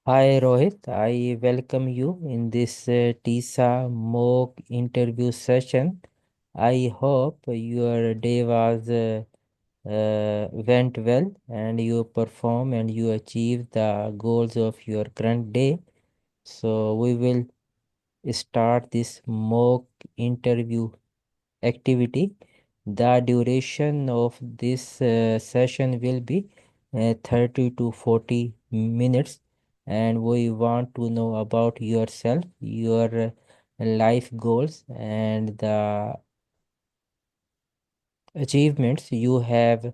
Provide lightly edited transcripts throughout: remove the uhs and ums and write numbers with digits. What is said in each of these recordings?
Hi Rohit, I welcome you in this TISA mock interview session. I hope your day was went well and you perform and you achieve the goals of your current day. So we will start this mock interview activity. The duration of this session will be 30 to 40 minutes, and we want to know about yourself, your life goals, and the achievements you have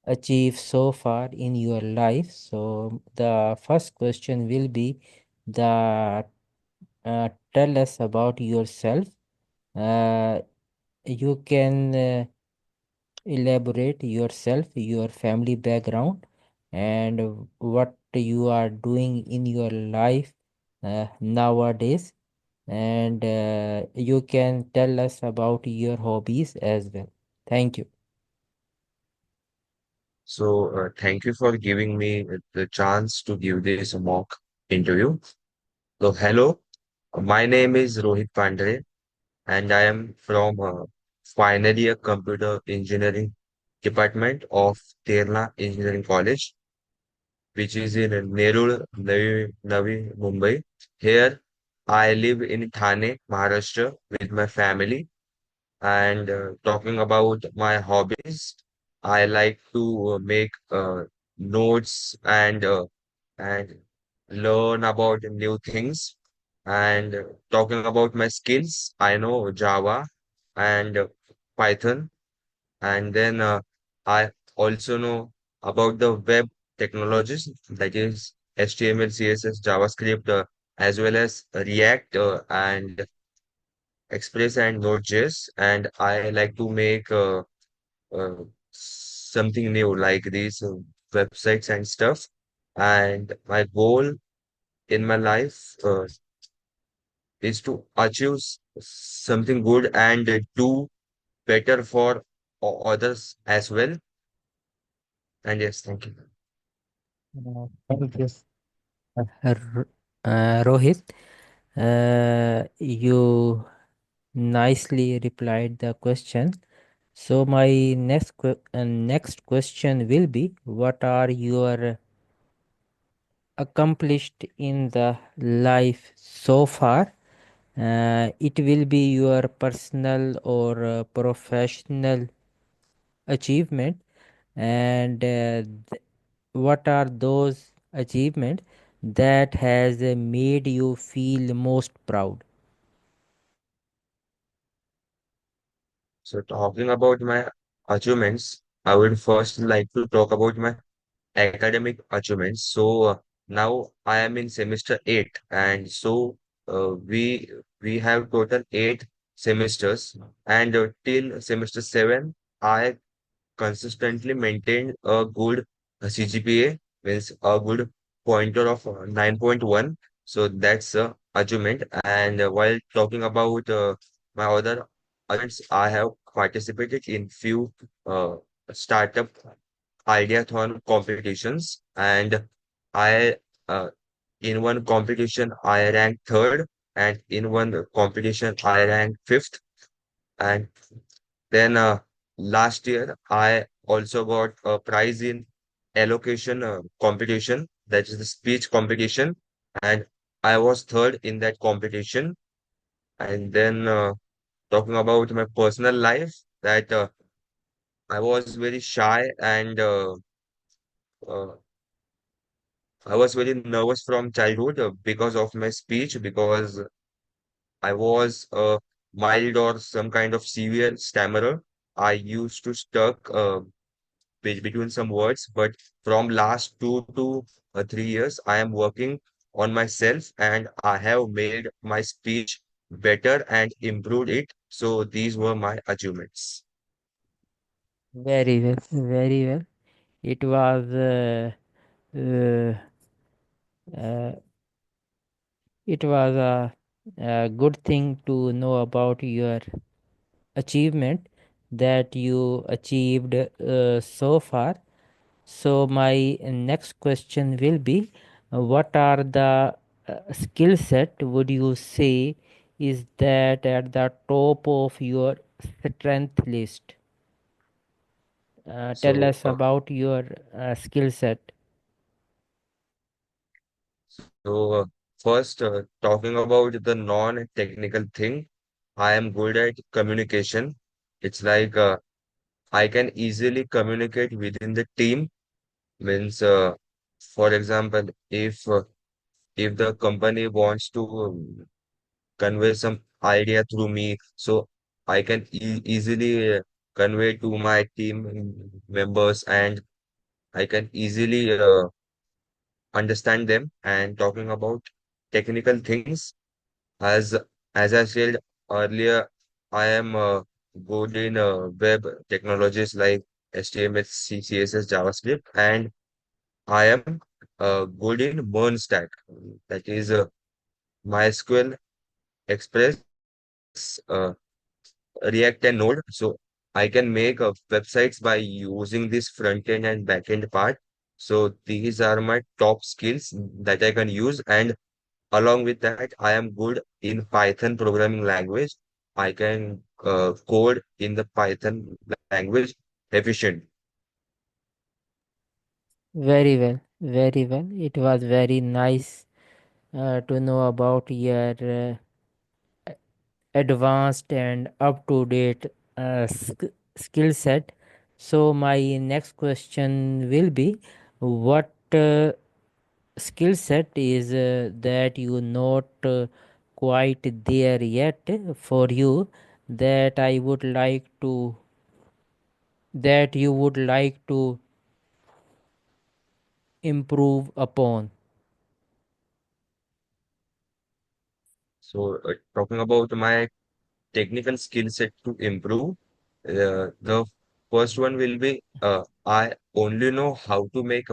achieved so far in your life. So, the first question will be the tell us about yourself. Uh, you can elaborate yourself, your family background, and what you are doing in your life nowadays. And you can tell us about your hobbies as well. Thank you. Thank you for giving me the chance to give this mock interview. So, hello, my name is Rohit Pandhare, and I am from final year computer engineering department of Terna Engineering College, which is in Nerul, Navi, Mumbai. Here, I live in Thane, Maharashtra, with my family. And talking about my hobbies, I like to make notes and learn about new things. And talking about my skills, I know Java and Python. And then I also know about the web technologies, that is HTML, CSS, JavaScript, as well as React and Express and Node.js, and I like to make something new like these websites and stuff. And my goal in my life is to achieve something good and do better for others as well. And yes, thank you. Thank you. Rohit, you nicely replied the question. So my next question will be, what are your accomplished in the life so far? It will be your personal or professional achievement, and what are those achievements that has made you feel most proud? So talking about my achievements, I would first like to talk about my academic achievements. Now I am in semester 8, and we have total 8 semesters, and till semester 7, I consistently maintained a good CGPA, means a good pointer of 9.1. So that's a achievement. And while talking about my other achievements, I have participated in few startup ideathon competitions, and I uh, in one competition I ranked third, and in one competition I ranked fifth. And then last year I also got a prize in allocation competition, that is the speech competition, and I was third in that competition. And then talking about my personal life, that I was very shy and uh, I was very nervous from childhood because of my speech, because I was a mild or some kind of severe stammerer. I used to stuck between some words, but from last 2 to 3 years, I am working on myself and I have made my speech better and improved it. So these were my achievements. Very well, very well. It was uh, uh, it was a good thing to know about your achievement that you achieved so far. So my next question will be, what are the skill set would you say is that at the top of your strength list? Tell So, us about your skill set. first, talking about the non-technical thing, I am good at communication. It's like I can easily communicate within the team. Means, for example, if the company wants to convey some idea through me, so I can easily convey to my team members, and I can easily understand them. And talking about technical things, as as I said earlier, I am good in web technologies like HTML, CSS, JavaScript, and I am good in Burn stack, that is MySQL, Express, React, and Node. So I can make websites by using this front end and back end part. So these are my top skills that I can use. And along with that, I am good in Python programming language. I can code in the Python language efficient. Very well, very well. It was very nice to know about your advanced and up to date skill set. So, my next question will be, what skill set is that you not quite there yet for you, that I would like to, that you would like to improve upon? So talking about my technical skill set to improve, the first one will be I only know how to make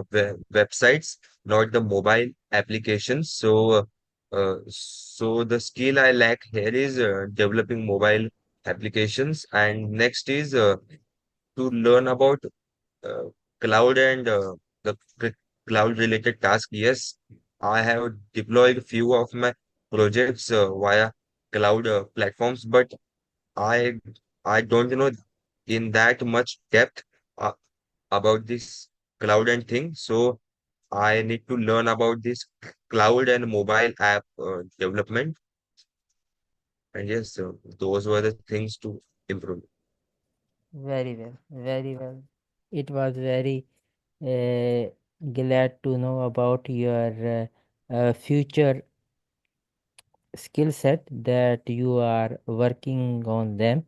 websites, not the mobile applications. So the skill I lack here is developing mobile applications. And next is to learn about uh, cloud and the cloud related task. Yes, I have deployed few of my projects via cloud platforms, but I I don't know in that much depth uh, about this cloud and thing. So I need to learn about this cloud and mobile app development. And yes, those were the things to improve. Very well, very well. It was very glad to know about your future skill set that you are working on them.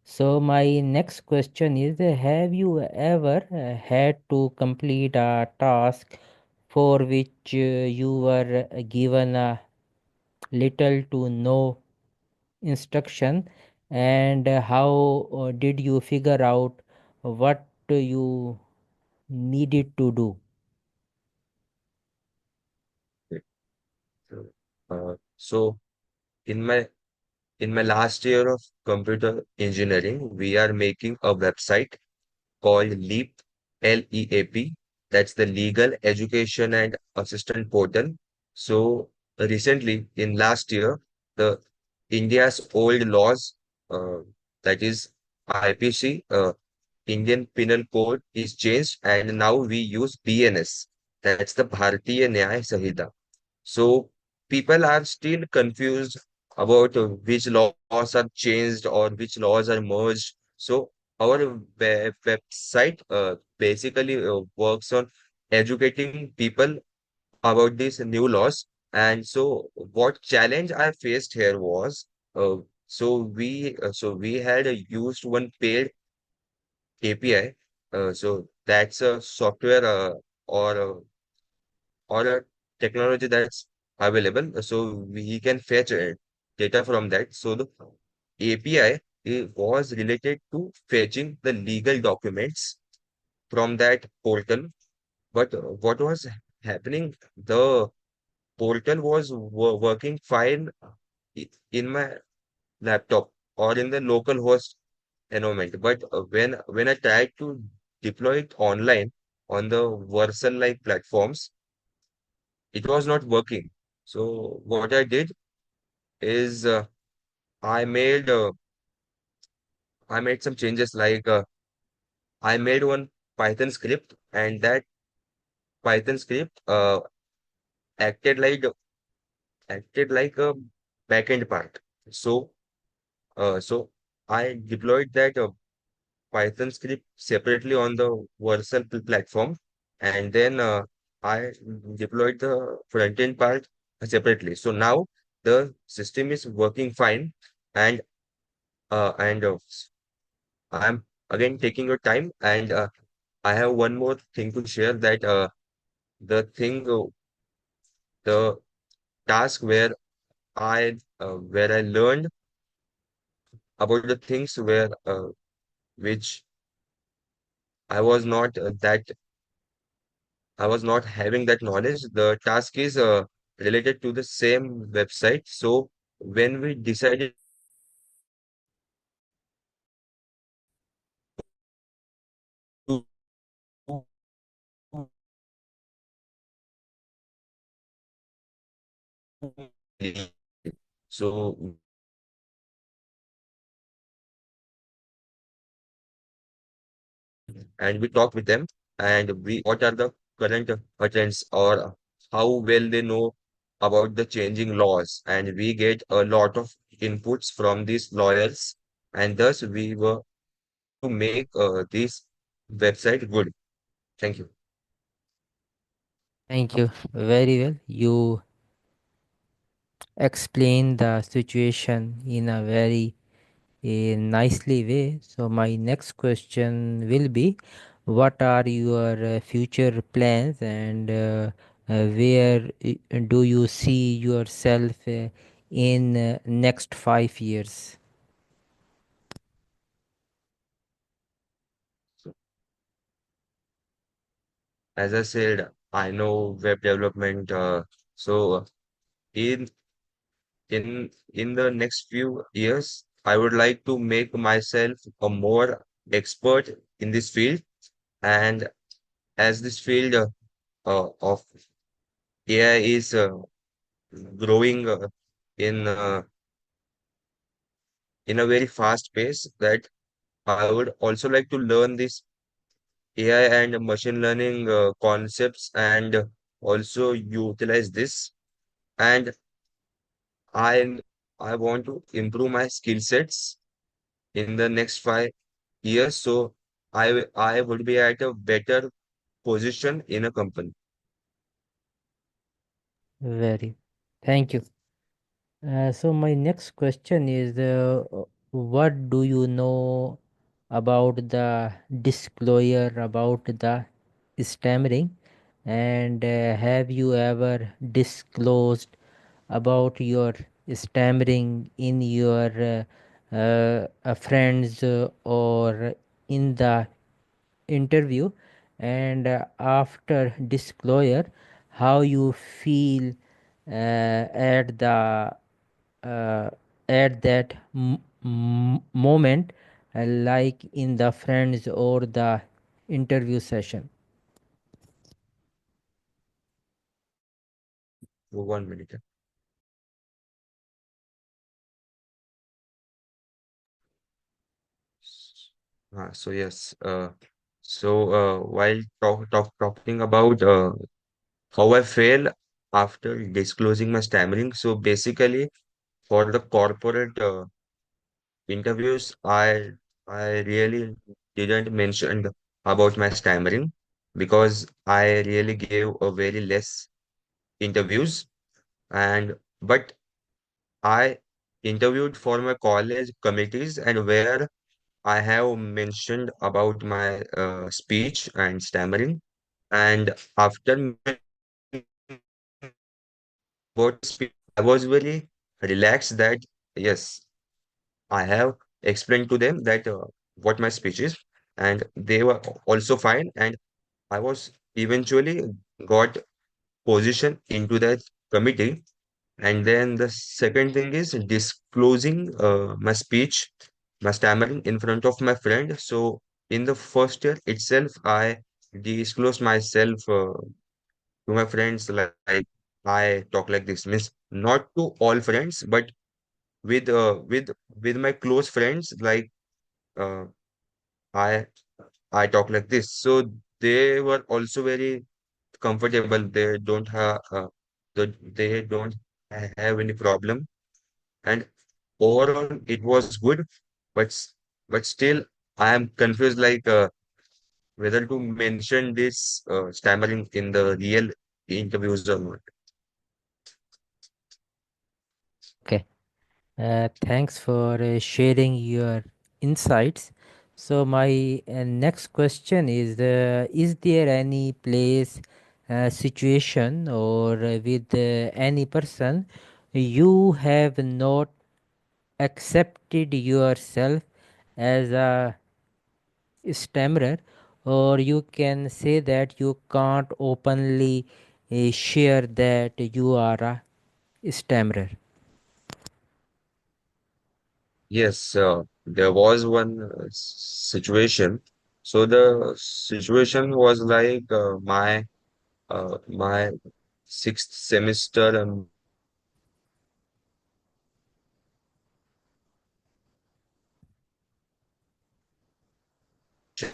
So my next question is, have you ever had to complete a task for which you were given a little to no instruction, and how did you figure out what you needed to do? So, so in my last year of computer engineering, we are making a website called LEAP, LEAP. That's the Legal Education and Assistant Portal. So recently, in last year, the India's old laws, uh, that is IPC, Indian Penal Code, is changed, and now we use BNS. That's the Bharatiya Nyaya Samhita. So people are still confused about which laws are changed or which laws are merged. So our website basically works on educating people about these new laws. And so what challenge I faced here was so we had used one paid API. So that's a software or a or a technology that's available. So we can fetch data from that. So the API was related to fetching the legal documents from that portal. But what was happening? The portal was working fine in my laptop or in the local host environment. But when I tried to deploy it online on the Vercel like platforms, it was not working. So what I did is I made uh, I made some changes like I made one Python script, and that Python script acted like acted like a backend part. So so I deployed that Python script separately on the Vercel platform, and then I deployed the front-end part separately. So now the system is working fine, and and I'm again taking your time, and I have one more thing to share that the thing, the task where I learned about the things where which I was not that I was not having that knowledge. The task is related to the same website. So when we decided to so and we talked with them and we what are the current trends or how well they know about the changing laws, and we get a lot of inputs from these lawyers, and thus we were to make this website good. Thank you. Thank you. Very well. You explain the situation in a very nicely way. So my next question will be, what are your future plans, and where do you see yourself in next 5 years? So, as I said, I know web development. So in in the next few years, I would like to make myself a more expert in this field. And as this field of AI is growing in a very fast pace, that I would also like to learn this AI and machine learning concepts and also utilize this. And I I want to improve my skill sets in the next 5 years. So I would be at a better position in a company. Very. Thank you. So my next question is, what do you know about the disclosure about the stammering, and have you ever disclosed about your stammering in your friends or in the interview, and after disclosure, how you feel at the uh, at that moment, like in the friends or the interview session? 1 minute. So yes, while talking about how I fail after disclosing my stammering, so basically for the corporate interviews, I really didn't mention about my stammering because I really gave a very less interviews, and but I interviewed for my college committees and where I have mentioned about my speech and stammering. And after mentioning about speech, I was very relaxed that yes, I have explained to them that what my speech is, and they were also fine. And I was eventually got position into that committee. And then the second thing is disclosing my speech, my stammering in front of my friend. So in the first year itself, I disclosed myself to my friends. Like I talk like this. Means not to all friends, but with uh, with with my close friends, like uh, I I talk like this. So they were also very comfortable. They don't have any problem, and overall it was good. But but still, I am confused, like whether to mention this stammering in the real interviews or not. Okay. Thanks for sharing your insights. So my next question is there any place, situation, or with any person you have not accepted yourself as a stammerer, or you can say that you can't openly share that you are a stammerer? Yes, there was one situation. So the situation was like my sixth semester,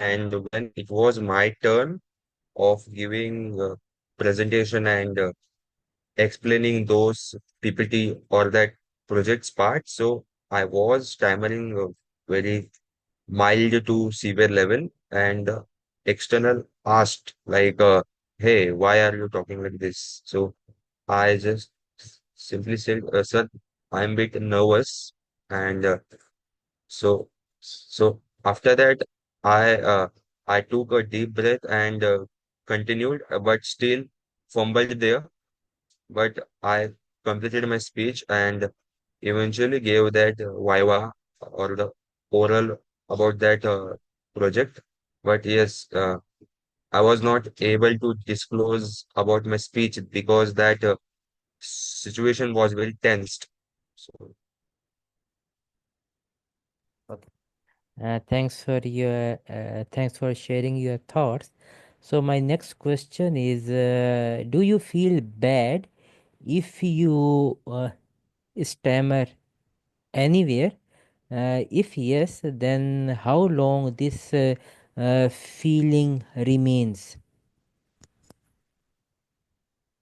and when it was my turn of giving presentation and explaining those PPT or that project's part, so I was stammering very mild to severe level, and external asked like, "Hey, why are you talking like this?" So I just simply said, "Sir, I'm a bit nervous," and so after that, I uh, I took a deep breath and continued, but still fumbled there. But I completed my speech and eventually gave that viva or the oral about that project. But yes, I was not able to disclose about my speech because that situation was very tensed. So Thanks for sharing your thoughts. So my next question is, do you feel bad if you stammer anywhere? If yes, then how long this feeling remains?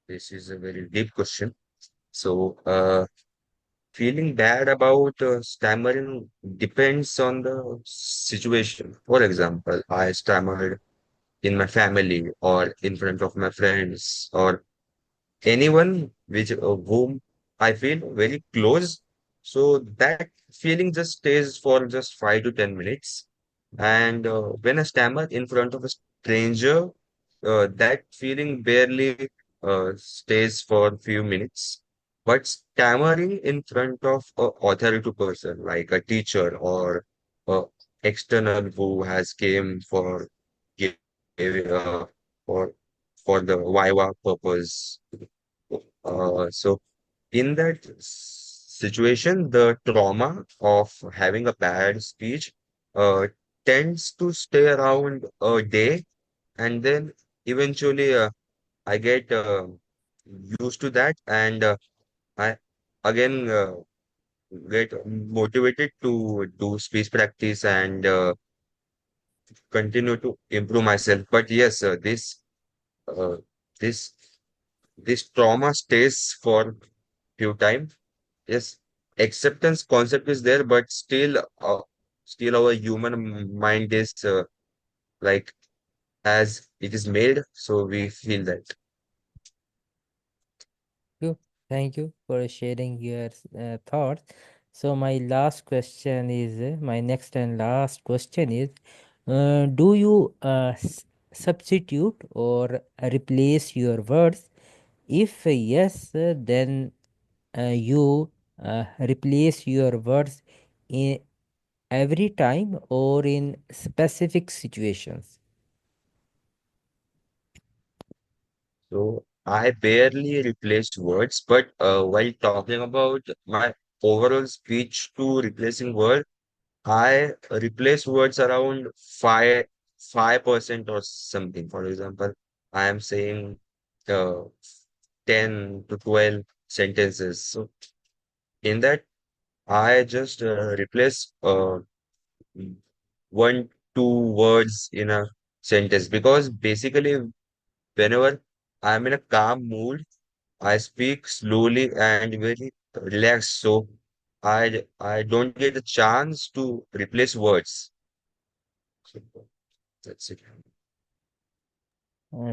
this is a very deep question. So feeling bad about stammering depends on the situation. For example, I stammered in my family or in front of my friends or anyone which whom I feel very close. So that feeling just stays for just 5 to 10 minutes. And when I stammer in front of a stranger, that feeling barely stays for a few minutes. But stammering in front of a authority person like a teacher or a external who has came for give, uh, for for the Viva purpose. So in that situation, the trauma of having a bad speech uh, tends to stay around a day, and then eventually I get used to that, and I again get motivated to do speech practice and continue to improve myself. But yes, uh, this this trauma stays for few time. Yes, acceptance concept is there, but still our human mind is like as it is made, so we feel that. You. Thank you for sharing your thoughts. So my next and last question is, do you substitute or replace your words? If yes, then you replace your words in every time or in specific situations. So I barely replaced words, but while talking about my overall speech to replacing word, I replace words around 5% or something. For example, I am saying uh, 10 to 12 sentences. So in that, I just replace one, two words in a sentence because basically, whenever I'm in a calm mood, I speak slowly and very relaxed. So I don't get a chance to replace words. So that's it.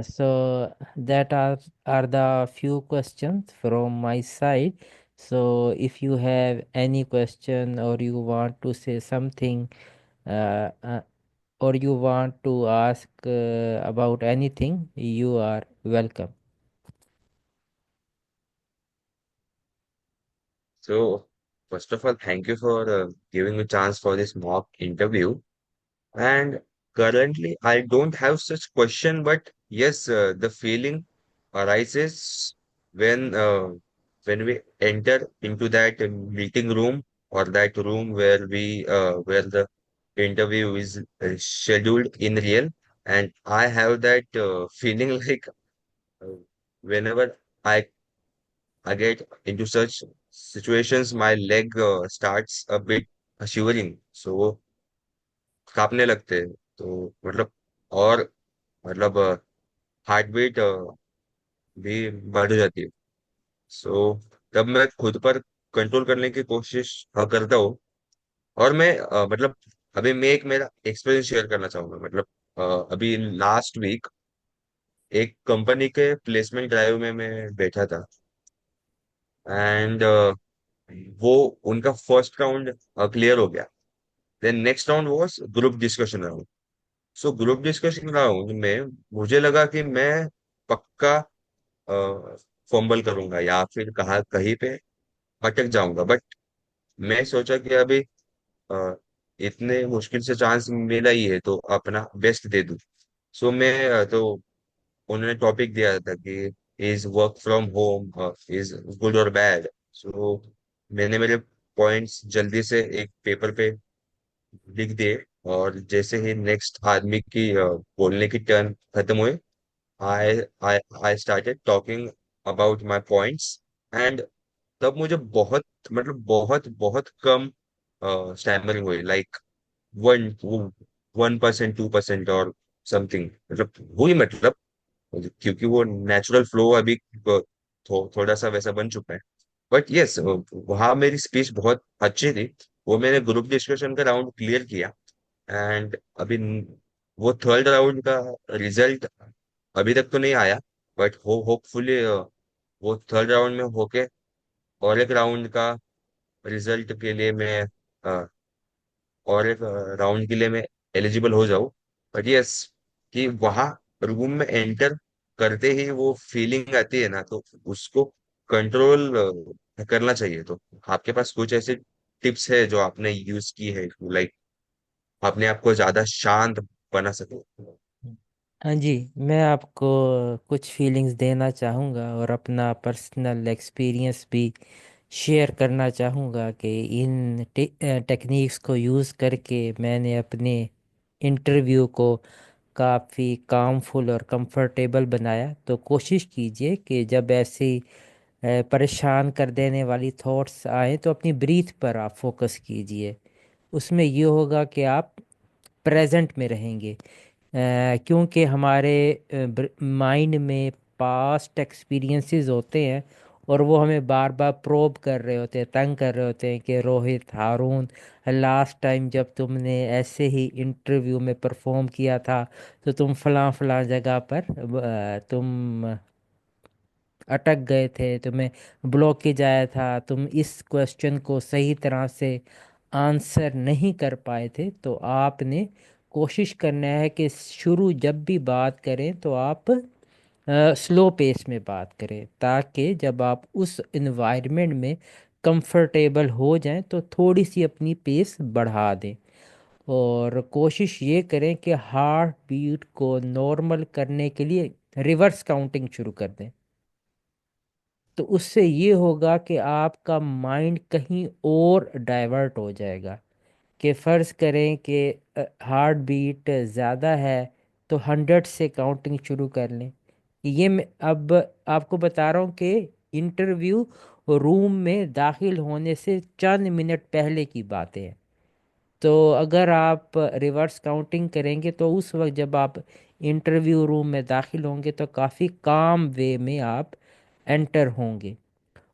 So that are the few questions from my side. So if you have any question or you want to say something, uh, uh, or you want to ask about anything, you are welcome. So first of all, thank you for giving me chance for this mock interview. And currently, I don't have such question, but yes, the feeling arises when uh, when we enter into that meeting room or that room where the interview is scheduled in real, and I have that feeling like uh, whenever I get into such situations, my leg starts a bit shivering. So कांपने लगते हैं तो मतलब और मतलब heart beat भी बढ़ जाती है सो तब मैं खुद पर कंट्रोल करने की कोशिश करता हूँ और मैं मतलब अभी मैं एक मेरा एक्सपीरियंस शेयर करना चाहूंगा मतलब अभी लास्ट वीक एक कंपनी के प्लेसमेंट ड्राइव में मैं बैठा था एंड वो उनका फर्स्ट राउंड क्लियर हो गया then next round was group discussion round so group discussion round में मुझे लगा कि मैं पक्का फंबल करूंगा या फिर कहा कहीं पे अटक जाऊंगा बट मैं सोचा कि अभी अ, इतने मुश्किल से चांस मिला ही है तो अपना बेस्ट दे दूं सो तो उन्होंने टॉपिक दिया था कि is work from home is good और बैड सो मैंने मेरे पॉइंट्स जल्दी से एक पेपर पे लिख दिए और जैसे ही नेक्स्ट आदमी की बोलने की टर्न खत्म हुई I I I started talking about my points and तब मुझे बहुत मतलब बहुत बहुत कम स्टैमरिंग हुई लाइक 1% 2% और समथिंग मतलब हुई मतलब क्योंकि वो नेचुरल फ्लो अभी थोड़ा सा वैसा बन चुका है बट यस वहाँ मेरी स्पीच बहुत अच्छी थी वो मैंने ग्रुप डिस्कशन का राउंड क्लियर किया एंड अभी वो थर्ड राउंड का रिजल्ट अभी तक तो नहीं आया बट होपफुली वो थर्ड राउंड में होके और एक राउंड का रिजल्ट के लिए मैं अ, और एक राउंड के लिए मैं एलिजिबल हो जाऊं बट यस कि वहाँ रूम में एंटर करते ही वो फीलिंग आती है ना तो उसको कंट्रोल करना चाहिए तो आपके पास कुछ ऐसे टिप्स है जो आपने यूज की है लाइक अपने आप को ज्यादा शांत बना सके हाँ जी, मैं आपको कुछ फीलिंग्स देना चाहूँगा और अपना पर्सनल एक्सपीरियंस भी शेयर करना चाहूँगा कि इन टेक्निक्स को यूज़ करके मैंने अपने इंटरव्यू को काफ़ी कामफुल और कंफर्टेबल बनाया। तो कोशिश कीजिए कि जब ऐसी परेशान कर देने वाली थॉट्स आए तो अपनी ब्रीथ पर आप फोकस कीजिए। उसमें ये होगा कि आप प्रेजेंट में रहेंगे, क्योंकि हमारे माइंड में पास्ट एक्सपीरियंसेस होते हैं और वो हमें बार बार प्रोब कर रहे होते हैं, तंग कर रहे होते हैं कि रोहित, हारून, लास्ट टाइम जब तुमने ऐसे ही इंटरव्यू में परफॉर्म किया था तो तुम फलां फलां जगह पर तुम अटक गए थे, तुम्हें ब्लॉकेज आया था, तुम इस क्वेश्चन को सही तरह से आंसर नहीं कर पाए थे। तो आपने कोशिश करना है कि शुरू जब भी बात करें तो आप स्लो पेस में बात करें, ताकि जब आप उस इन्वायरमेंट में कंफर्टेबल हो जाएं तो थोड़ी सी अपनी पेस बढ़ा दें। और कोशिश ये करें कि हार्ट बीट को नॉर्मल करने के लिए रिवर्स काउंटिंग शुरू कर दें। तो उससे ये होगा कि आपका माइंड कहीं और डाइवर्ट हो जाएगा। कि फ़र्ज़ करें कि हार्ट बीट ज़्यादा है तो 100 से काउंटिंग शुरू कर लें, ये मैं अब आपको बता रहा हूँ कि इंटरव्यू रूम में दाखिल होने से चंद मिनट पहले की बात है। तो अगर आप रिवर्स काउंटिंग करेंगे तो उस वक्त जब आप इंटरव्यू रूम में दाखिल होंगे तो काफ़ी काम वे में आप एंटर होंगे।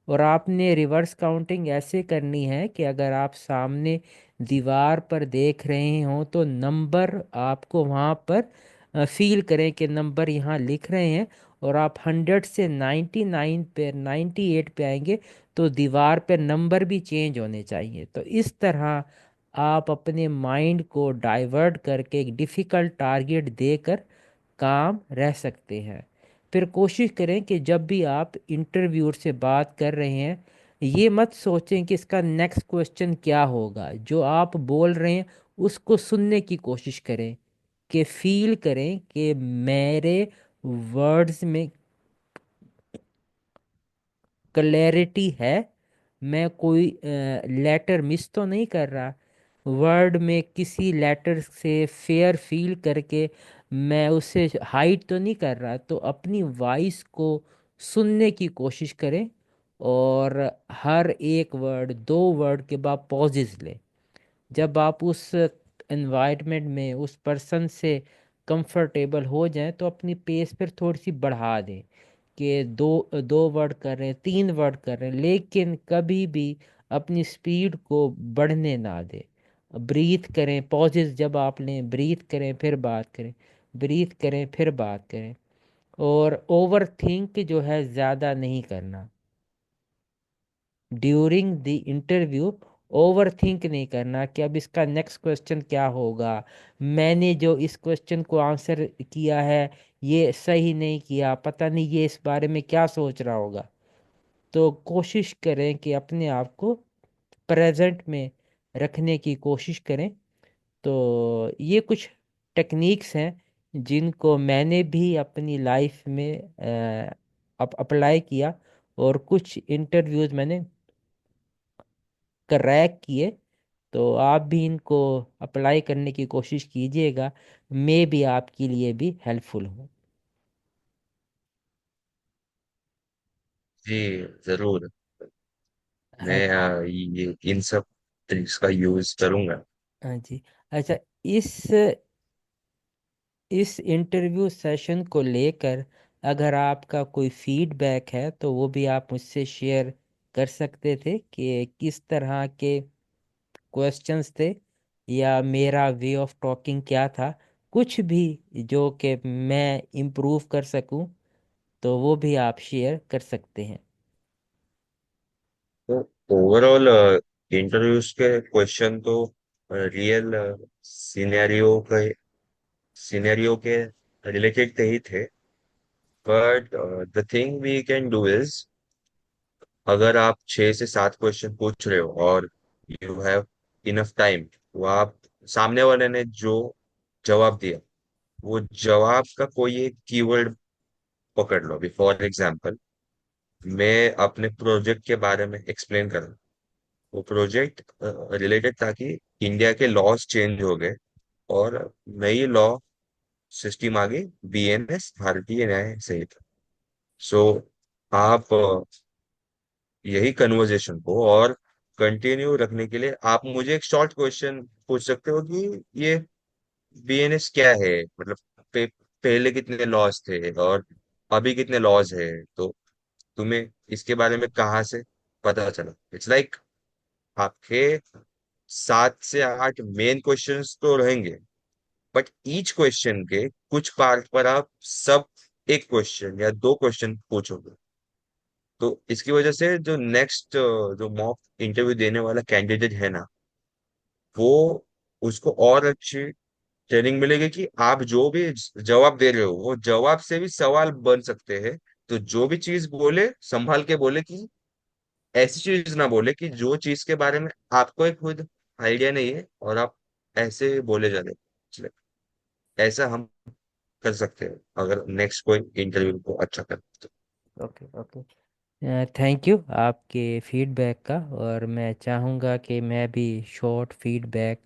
और आपने रिवर्स काउंटिंग ऐसे करनी है कि अगर आप सामने दीवार पर देख रहे हो तो नंबर आपको वहाँ पर फील करें कि नंबर यहाँ लिख रहे हैं, और आप 100 से 99 पे 98 पे आएंगे तो दीवार पे नंबर भी चेंज होने चाहिए। तो इस तरह आप अपने माइंड को डाइवर्ट करके एक डिफ़िकल्ट टारगेट देकर काम रह सकते हैं। फिर कोशिश करें कि जब भी आप इंटरव्यूअर से बात कर रहे हैं, ये मत सोचें कि इसका नेक्स्ट क्वेश्चन क्या होगा। जो आप बोल रहे हैं उसको सुनने की कोशिश करें, कि फील करें कि मेरे वर्ड्स में क्लैरिटी है, मैं कोई लेटर मिस तो नहीं कर रहा, वर्ड में किसी लेटर से फेयर फील करके मैं उसे हाइड तो नहीं कर रहा। तो अपनी वॉइस को सुनने की कोशिश करें, और हर एक वर्ड, दो वर्ड के बाद पॉजेज लें। जब आप उस एनवायरनमेंट में उस पर्सन से कंफर्टेबल हो जाएं तो अपनी पेस फिर थोड़ी सी बढ़ा दें, कि दो दो वर्ड कर रहे हैं, 3 वर्ड कर रहे हैं, लेकिन कभी भी अपनी स्पीड को बढ़ने ना दें। ब्रीथ करें, पॉजेज जब आप लें, ब्रीथ करें फिर बात करें, ब्रीथ करें फिर बात करें। और ओवर थिंक जो है ज़्यादा नहीं करना during the interview. Over think नहीं करना कि अब इसका नेक्स्ट क्वेश्चन क्या होगा, मैंने जो इस क्वेश्चन को आंसर किया है ये सही नहीं किया, पता नहीं ये इस बारे में क्या सोच रहा होगा। तो कोशिश करें कि अपने आप को प्रेजेंट में रखने की कोशिश करें। तो ये कुछ टेक्निक्स हैं जिनको मैंने भी अपनी लाइफ में अप्लाई किया, और कुछ इंटरव्यूज मैंने क्रैक किए। तो आप भी इनको अप्लाई करने की कोशिश कीजिएगा, मैं भी आपके लिए भी हेल्पफुल हूँ। जी जरूर। हाँ। मैं ये इन सब ट्रिक्स का यूज करूंगा। हाँ जी। अच्छा, इस इस इंटरव्यू सेशन को लेकर अगर आपका कोई फीडबैक है तो वो भी आप मुझसे शेयर कर सकते थे, कि किस तरह के क्वेश्चंस थे या मेरा वे ऑफ टॉकिंग क्या था, कुछ भी जो कि मैं इम्प्रूव कर सकूं, तो वो भी आप शेयर कर सकते हैं। तो ओवरऑल इंटरव्यूज के क्वेश्चन तो रियल सिनेरियो के सिनेरियो के रिलेटेड ही थे। But the thing we can do is, अगर आप 6 से 7 क्वेश्चन पूछ रहे हो और यू हैव इनफ टाइम, तो आप सामने वाले ने जो जवाब दिया वो जवाब का कोई एक कीवर्ड पकड़ लो। अभी फॉर एग्जांपल मैं अपने प्रोजेक्ट के बारे में एक्सप्लेन कर रहा हूँ। वो प्रोजेक्ट रिलेटेड था कि इंडिया के लॉज चेंज हो गए और नई लॉ सिस्टम आ गई, बीएनएस, भारतीय न्याय संहिता। सो आप यही कन्वर्जेशन को और कंटिन्यू रखने के लिए आप मुझे एक शॉर्ट क्वेश्चन पूछ सकते हो कि ये बीएनएस क्या है, मतलब पहले कितने लॉज थे और अभी कितने लॉज है, तो तुम्हें इसके बारे में कहाँ से पता चला। इट्स लाइक आपके 7 से 8 मेन क्वेश्चंस तो रहेंगे, बट ईच क्वेश्चन के कुछ पार्ट पर आप सब एक क्वेश्चन या 2 क्वेश्चन पूछोगे। तो इसकी वजह से जो नेक्स्ट जो मॉक इंटरव्यू देने वाला कैंडिडेट है ना, वो उसको और अच्छी ट्रेनिंग मिलेगी कि आप जो भी जवाब दे रहे हो वो जवाब से भी सवाल बन सकते हैं। तो जो भी चीज बोले संभाल के बोले, कि ऐसी चीज ना बोले कि जो चीज के बारे में आपको एक खुद आइडिया नहीं है और आप ऐसे बोले जा रहे हो। ऐसा हम कर सकते हैं अगर नेक्स्ट कोई इंटरव्यू को अच्छा करे तो। Okay, okay. थैंक यू आपके फीडबैक का, और मैं चाहूँगा कि मैं भी शॉर्ट फीडबैक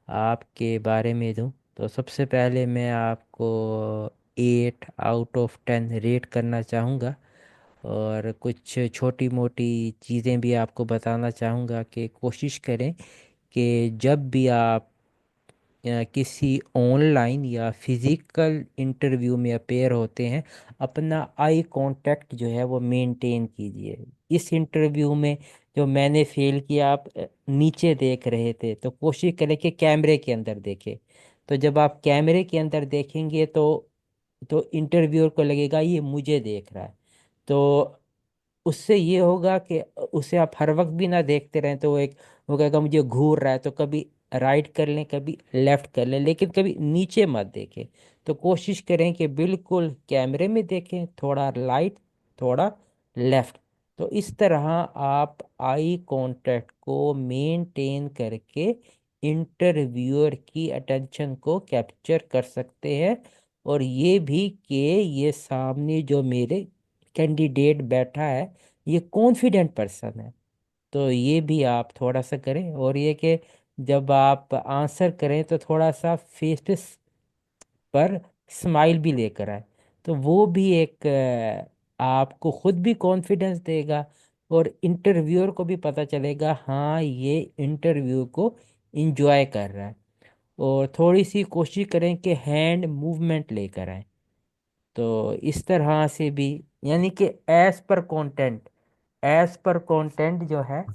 आपके बारे में दूं। तो सबसे पहले मैं आपको 8 आउट ऑफ 10 रेट करना चाहूँगा। और कुछ छोटी मोटी चीज़ें भी आपको बताना चाहूँगा कि कोशिश करें कि जब भी आप किसी ऑनलाइन या फिजिकल इंटरव्यू में अपेयर होते हैं, अपना आई कांटेक्ट जो है वो मेंटेन कीजिए। इस इंटरव्यू में जो मैंने फील किया, आप नीचे देख रहे थे, तो कोशिश करें कि कैमरे के अंदर देखें। तो जब आप कैमरे के अंदर देखेंगे तो इंटरव्यूअर को लगेगा ये मुझे देख रहा है। तो उससे ये होगा कि उसे आप हर वक्त भी ना देखते रहें, तो वो कहेगा मुझे घूर रहा है, तो कभी राइट कर लें कभी लेफ्ट कर लें, लेकिन कभी नीचे मत देखें। तो कोशिश करें कि बिल्कुल कैमरे में देखें, थोड़ा राइट थोड़ा लेफ्ट। तो इस तरह आप आई कांटेक्ट को मेंटेन करके इंटरव्यूअर की अटेंशन को कैप्चर कर सकते हैं। और ये भी कि ये सामने जो मेरे कैंडिडेट बैठा है, ये कॉन्फिडेंट पर्सन है। तो ये भी आप थोड़ा सा करें। और ये कि जब आप आंसर करें तो थोड़ा सा फेस पे पर स्माइल भी लेकर आए। तो वो भी एक आपको खुद भी कॉन्फिडेंस देगा, और इंटरव्यूअर को भी पता चलेगा हाँ ये इंटरव्यू को इंजॉय कर रहा है। और थोड़ी सी कोशिश करें कि हैंड मूवमेंट लेकर आए। तो इस तरह से भी, यानी कि एज पर कंटेंट जो है,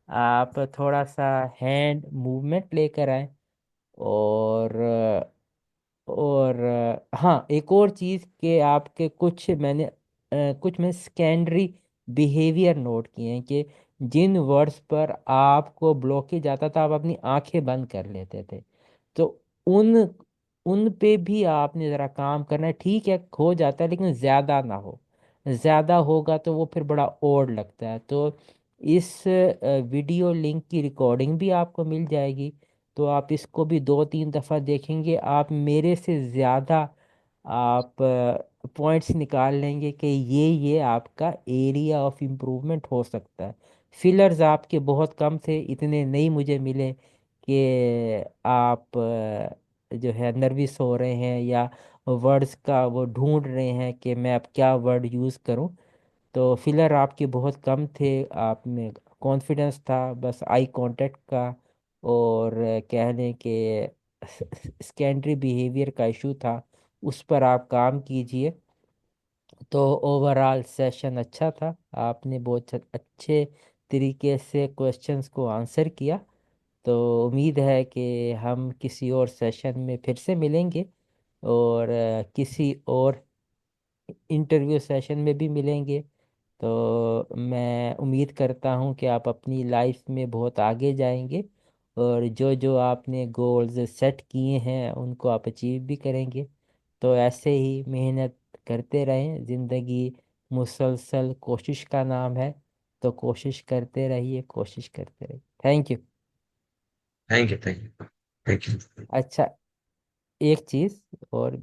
आप थोड़ा सा हैंड मूवमेंट लेकर आए। और हाँ, एक और चीज़ के आपके कुछ मैं सेकेंडरी बिहेवियर नोट किए हैं कि जिन वर्ड्स पर आपको ब्लॉकेज आता था, आप अपनी आंखें बंद कर लेते थे। तो उन उन पे भी आपने ज़रा काम करना है। ठीक है, हो जाता है, लेकिन ज़्यादा ना हो। ज़्यादा होगा तो वो फिर बड़ा ओड लगता है। तो इस वीडियो लिंक की रिकॉर्डिंग भी आपको मिल जाएगी। तो आप इसको भी 2-3 दफ़ा देखेंगे, आप मेरे से ज़्यादा आप पॉइंट्स निकाल लेंगे कि ये आपका एरिया ऑफ इम्प्रूवमेंट हो सकता है। फिलर्स आपके बहुत कम थे, इतने नहीं मुझे मिले कि आप जो है नर्वस हो रहे हैं या वर्ड्स का वो ढूंढ रहे हैं कि मैं अब क्या वर्ड यूज़ करूं। तो फिलर आपके बहुत कम थे, आप में कॉन्फिडेंस था, बस आई कांटेक्ट का। और कह लें कि सेकेंडरी बिहेवियर का इशू था, उस पर आप काम कीजिए। तो ओवरऑल सेशन अच्छा था, आपने बहुत अच्छे तरीके से क्वेश्चंस को आंसर किया। तो उम्मीद है कि हम किसी और सेशन में फिर से मिलेंगे, और किसी और इंटरव्यू सेशन में भी मिलेंगे। तो मैं उम्मीद करता हूँ कि आप अपनी लाइफ में बहुत आगे जाएंगे, और जो जो आपने गोल्स सेट किए हैं उनको आप अचीव भी करेंगे। तो ऐसे ही मेहनत करते रहें, ज़िंदगी मुसलसल कोशिश का नाम है। तो कोशिश करते रहिए, कोशिश करते रहिए। Thank you. Thank you, thank you, thank you. अच्छा, एक चीज़ और